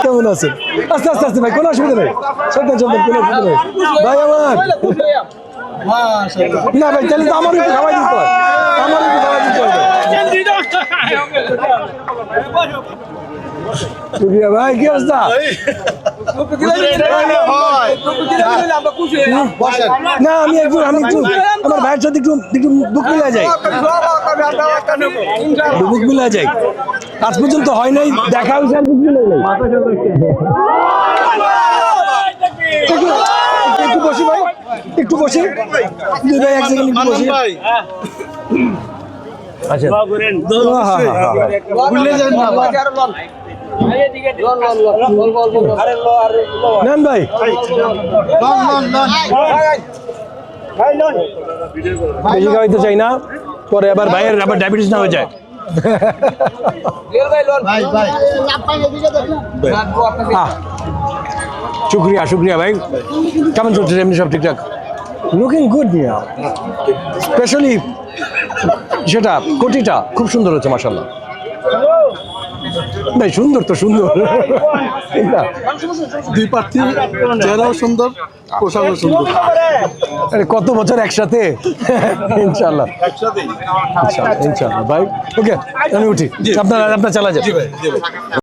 কেমন আছে? আস্তে আস্তে আস্তে ভাই, কোনো অসুবিধা নেই। চলতেন চলতেন, কোনো অসুবিধা নেই ভাই আমার। না ভাই, তাহলে তো আমার একটু খাওয়াই দিতে হয়, আমার একটু খাওয়াই দিতে হবে। শুক্রিয়া ভাই, কি অবস্থা? না আমি একটু আমার ভাইয়ের সাথে একটু একটু বুক মিলা যাই, বুক মিলা যাই। আজ পর্যন্ত হয় নাই, দেখা হয়েছে আর বুক মিলাই নাই। একটু বসি ভাই, একটু বসি দুই ভাই, এক সেকেন্ড একটু বসি। আচ্ছা নেন ভাই, বেশি খাওয়াইতে চাই না, পরে আবার ভাইয়ের আবার ডায়াবেটিস না হয়ে যায়। শুক্রিয়া শুক্রিয়া ভাই, কেমন চলছে এমনি সব ঠিকঠাক? লুকিং গুড মিয়া, স্পেশালি সেটা কোটিটা খুব সুন্দর হচ্ছে মাশাআল্লাহ ভাই, সুন্দর তো সুন্দর। দুই প্রার্থী চেহারাও সুন্দর, পোশাকও সুন্দর। আরে কত বছর একসাথে, ইনশাআল্লাহ ইনশাআল্লাহ ভাই। ওকে আমি উঠি, আপনার চালা যান।